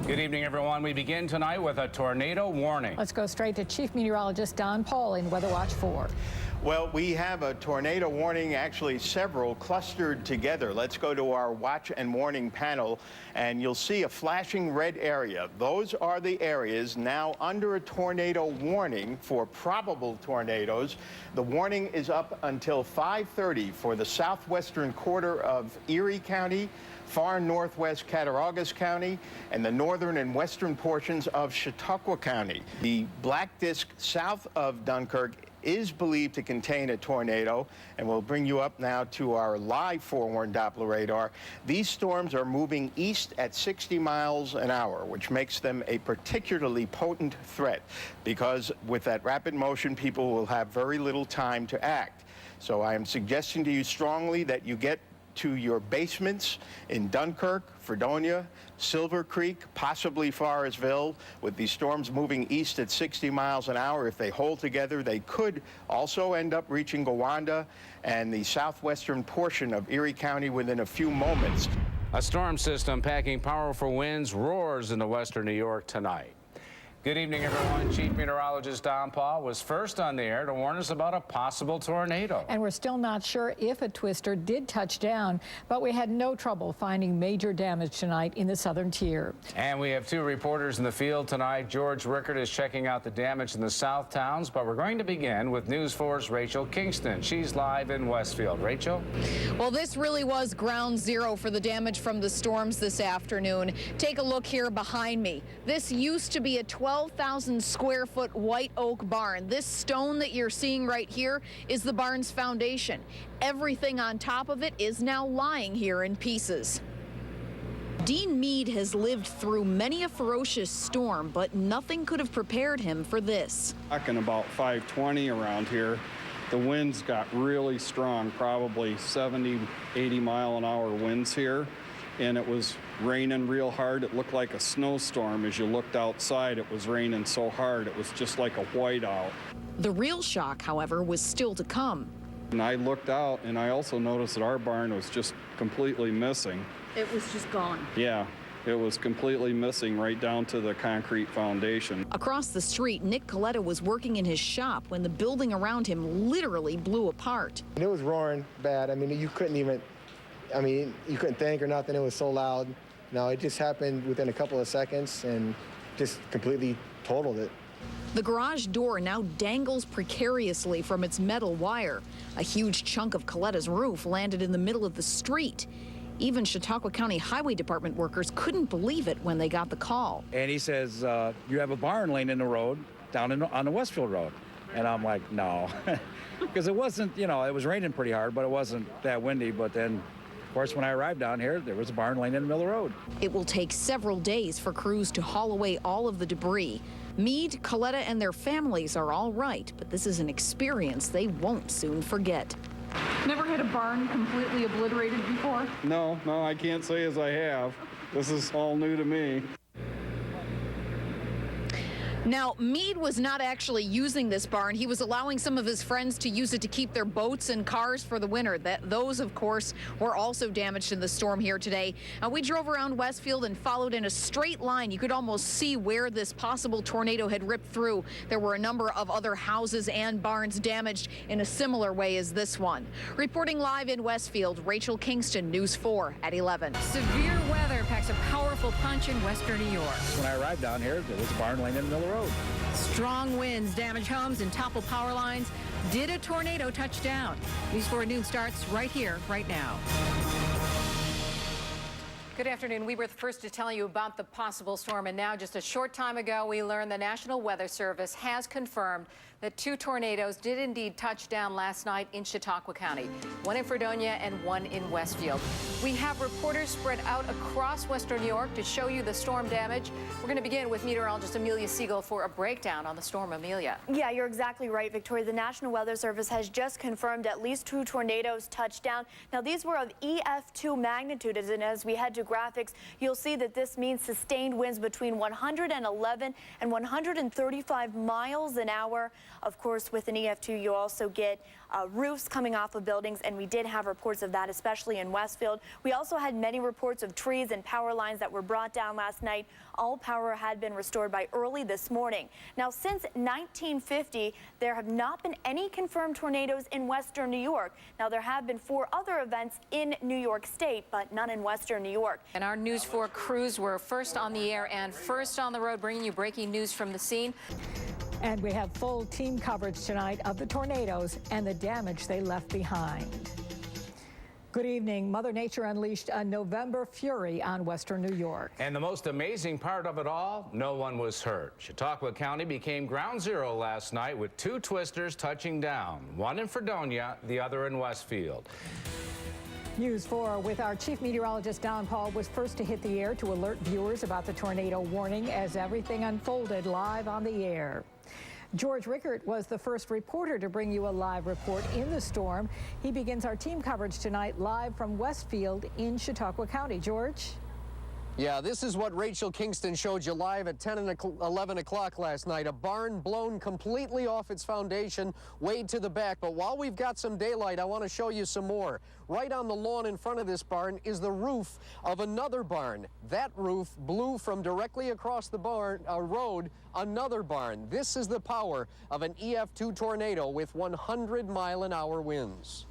Good evening, everyone. We begin tonight with a tornado warning. Let's go straight to Chief Meteorologist Don Paul in Weather Watch 4. Well, we have a tornado warning, actually several clustered together. Let's go to our watch and warning panel, and you'll see a flashing red area. Those are the areas now under a tornado warning for probable tornadoes. The warning is up until 5:30 for the southwestern quarter of Erie County, far northwest Cattaraugus County, and the northern and western portions of Chautauqua County. The black disk south of Dunkirk is believed to contain a tornado, and we'll bring you up now to our live forewarned Doppler radar. These storms are moving east at 60 miles an hour, which makes them a particularly potent threat because with that rapid motion, people will have very little time to act. So I am suggesting to you strongly that you get to your basements in Dunkirk, Fredonia, Silver Creek, possibly Forestville. With these storms moving east at 60 miles an hour, if they hold together, they could also end up reaching Gowanda and the southwestern portion of Erie County within a few moments. A storm system packing powerful winds roars into western New York tonight. Good evening, everyone. Chief Meteorologist Don Paul was first on the air to warn us about a possible tornado. And we're still not sure if a twister did touch down, but we had no trouble finding major damage tonight in the southern tier. And we have two reporters in the field tonight. George Rickert is checking out the damage in the south towns, but we're going to begin with News 4's Rachel Kingston. She's live in Westfield. Rachel? Well, this really was ground zero for the damage from the storms this afternoon. Take a look here behind me. This used to be a 12,000 square foot white oak barn. This stone that you're seeing right here is the barn's foundation. Everything on top of it is now lying here in pieces. Dean Mead has lived through many a ferocious storm, but nothing could have prepared him for this. Talking about 5:20 around here, the winds got really strong, probably 70, 80 mile an hour winds here. And it was raining real hard. It looked like a snowstorm. As you looked outside, it was raining so hard, it was just like a whiteout. The real shock, however, was still to come. And I looked out, and I also noticed that our barn was just completely missing. It was just gone. Yeah, it was completely missing right down to the concrete foundation. Across the street, Nick Coletta was working in his shop when the building around him literally blew apart. And it was roaring bad. I mean, you couldn't think or nothing. It was so loud. No, it just happened within a couple of seconds and just completely totaled it. The garage door now dangles precariously from its metal wire. A huge chunk of Coletta's roof landed in the middle of the street. Even Chautauqua County Highway Department workers couldn't believe it when they got the call. And he says, you have a barn laying in the road down on the Westfield Road. And I'm like, no, because it wasn't, it was raining pretty hard, but it wasn't that windy. But then, of course, when I arrived down here, there was a barn laying in the middle of the road. It will take several days for crews to haul away all of the debris. Mead, Coletta, and their families are all right, but this is an experience they won't soon forget. Never had a barn completely obliterated before? No, I can't say as I have. This is all new to me. Now, Mead was not actually using this barn. He was allowing some of his friends to use it to keep their boats and cars for the winter. Those, of course, were also damaged in the storm here today. We drove around Westfield and followed in a straight line. You could almost see where this possible tornado had ripped through. There were a number of other houses and barns damaged in a similar way as this one. Reporting live in Westfield, Rachel Kingston, News 4 at 11. Severe weather packs a powerful punch in western New York. When I arrived down here, there was a barn laying in the middle of the road. Strong winds damage homes and topple power lines. Did a tornado touch down? News 4 Noon starts right here, right now. Good afternoon. We were the first to tell you about the possible storm, and now just a short time ago, we learned the National Weather Service has confirmed that two tornadoes did indeed touch down last night in Chautauqua County, one in Fredonia and one in Westfield. We have reporters spread out across western New York to show you the storm damage. We're going to begin with meteorologist Amelia Siegel for a breakdown on the storm. Amelia. Yeah, you're exactly right, Victoria. The National Weather Service has just confirmed at least two tornadoes touched down. Now, these were of EF2 magnitude, and as we head to graphics, you'll see that this means sustained winds between 111 and 135 miles an hour. Of course, with an EF2, you also get roofs coming off of buildings, and we did have reports of that, especially in Westfield. We also had many reports of trees and power lines that were brought down last night. All power had been restored by early this morning. Now, since 1950, there have not been any confirmed tornadoes in western New York. Now, there have been 4 other events in New York State, but none in western New York. And our News 4 crews were first on the air and first on the road, bringing you breaking news from the scene. And we have full team coverage tonight of the tornadoes and the damage they left behind. Good evening. Mother Nature unleashed a November fury on western New York. And the most amazing part of it all, no one was hurt. Chautauqua County became ground zero last night with 2 twisters touching down, one in Fredonia, the other in Westfield. News 4 with our chief meteorologist Don Paul was first to hit the air to alert viewers about the tornado warning as everything unfolded live on the air. George Rickert was the first reporter to bring you a live report in the storm. He begins our team coverage tonight live from Westfield in Chautauqua County. George? Yeah, this is what Rachel Kingston showed you live at 10 and 11 o'clock last night. A barn blown completely off its foundation, way to the back. But while we've got some daylight, I want to show you some more. Right on the lawn in front of this barn is the roof of another barn. That roof blew from directly across the road, another barn. This is the power of an EF2 tornado with 100-mile-an-hour winds.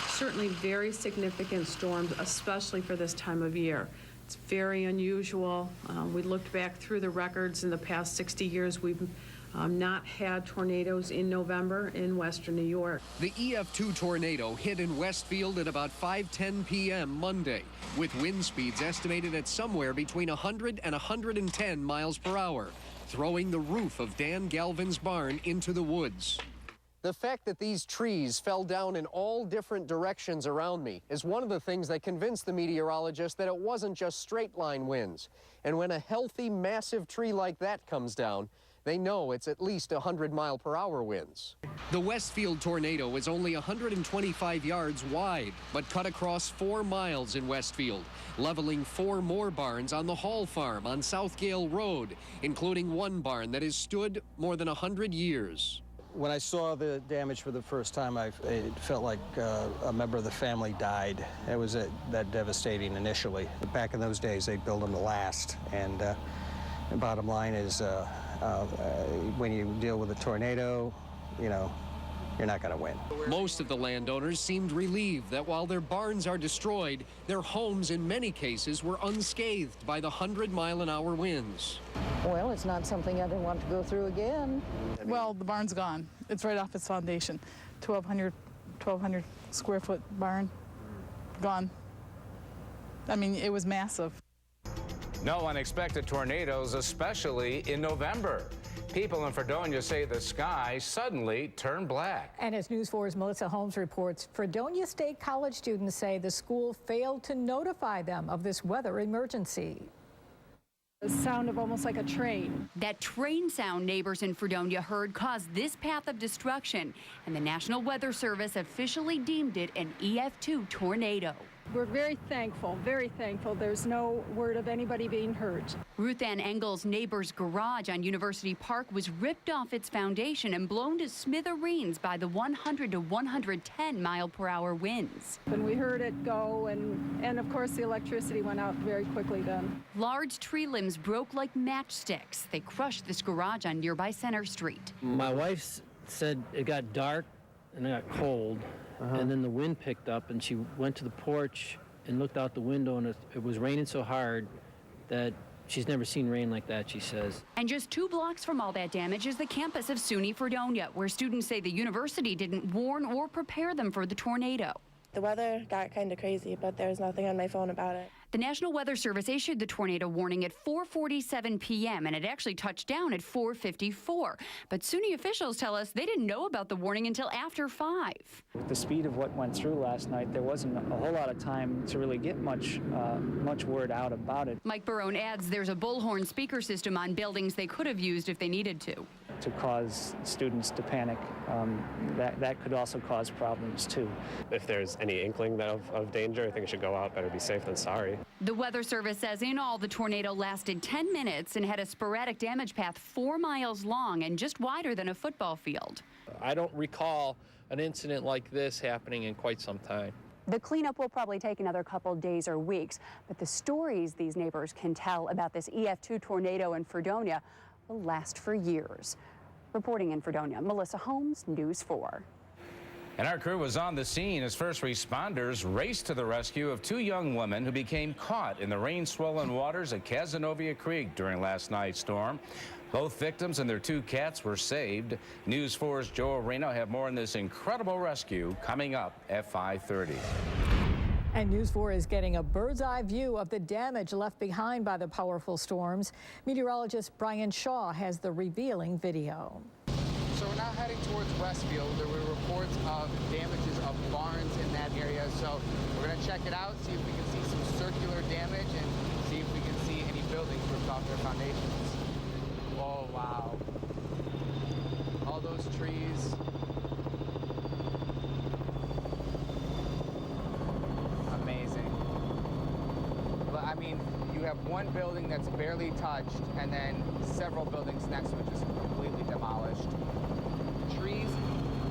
Certainly very significant storms, especially for this time of year. It's very unusual. We looked back through the records in the past 60 years. We've not had tornadoes in November in western New York. The EF2 tornado hit in Westfield at about 5:10 p.m. Monday, with wind speeds estimated at somewhere between 100 and 110 miles per hour, throwing the roof of Dan Galvin's barn into the woods. The fact that these trees fell down in all different directions around me is one of the things that convinced the meteorologist that it wasn't just straight line winds. And when a healthy, massive tree like that comes down, they know it's at least 100-mile-per-hour winds. The Westfield tornado is only 125 yards wide, but cut across 4 miles in Westfield, leveling 4 more barns on the Hall Farm on South Gale Road, including one barn that has stood more than 100 years. When I saw the damage for the first time, it felt like a member of the family died. It was that devastating initially. Back in those days, they built them to last. And the bottom line is, when you deal with a tornado, you know, you're not going to win. Most of the landowners seemed relieved that while their barns are destroyed, their homes in many cases were unscathed by the 100-mile-an-hour winds. Well, it's not something I didn't want to go through again. Well, the barn's gone. It's right off its foundation. 1,200 square foot barn, gone. I mean, it was massive. No unexpected tornadoes, especially in November. People in Fredonia say the sky suddenly turned black. And as News 4's Melissa Holmes reports, Fredonia State College students say the school failed to notify them of this weather emergency. The sound of almost like a train. That train sound neighbors in Fredonia heard caused this path of destruction, and the National Weather Service officially deemed it an EF2 tornado. We're very thankful, There's no word of anybody being hurt. Ruth Ann Engel's neighbor's garage on University Park was ripped off its foundation and blown to smithereens by the 100 to 110 mile-per-hour winds. When we heard it go, and of course the electricity went out very quickly then. Large tree limbs broke like matchsticks. They crushed this garage on nearby Center Street. My wife said it got dark and it got cold. And then the wind picked up, and she went to the porch and looked out the window, and it was raining so hard that she's never seen rain like that, she says. And just 2 blocks from all that damage is the campus of SUNY Fredonia, where students say the university didn't warn or prepare them for the tornado. The weather got kind of crazy, but there was nothing on my phone about it. The National Weather Service issued the tornado warning at 4:47 p.m., and it actually touched down at 4:54. But SUNY officials tell us they didn't know about the warning until after 5. With the speed of what went through last night, there wasn't a whole lot of time to really get much word out about it. Mike Barone adds there's a bullhorn speaker system on buildings they could have used if they needed to. to cause students to panic. That could also cause problems too. If there's any inkling of danger, I think it should go out. Better be safe than sorry. The Weather Service says in all, the tornado lasted 10 minutes and had a sporadic damage path 4 miles long and just wider than a football field. I don't recall an incident like this happening in quite some time. The cleanup will probably take another couple days or weeks, but the stories these neighbors can tell about this EF2 tornado in Fredonia will last for years. Reporting in Fredonia, Melissa Holmes, News 4. And our crew was on the scene as first responders raced to the rescue of 2 young women who became caught in the rain-swollen waters at Cazenovia Creek during last night's storm. Both victims and their 2 cats were saved. News 4's Joe Areno have more on this incredible rescue coming up at 5:30. And News 4 is getting a bird's-eye view of the damage left behind by the powerful storms. Meteorologist Brian Shaw has the revealing video. So we're now heading towards Westfield. There were reports of damages of barns in that area. So we're going to check it out, see if we can see some circular damage, and see if we can see any buildings ripped off their foundations. Oh, wow. All those trees. Amazing. But I mean, you have one building that's barely touched, and then several buildings next to it just completely demolished. Trees,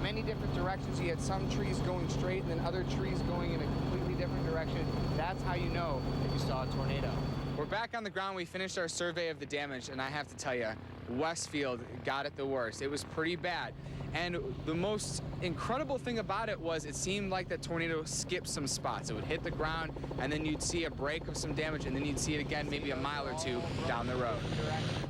many different directions. You had some trees going straight and then other trees going in a completely different direction. That's how you know that you saw a tornado. We're back on the ground. We finished our survey of the damage, and I have to tell you, Westfield got it the worst. It was pretty bad. And the most incredible thing about it was it seemed like that tornado skipped some spots. It would hit the ground, and then you'd see a break of some damage, and then you'd see it again maybe a mile or 2 down the road.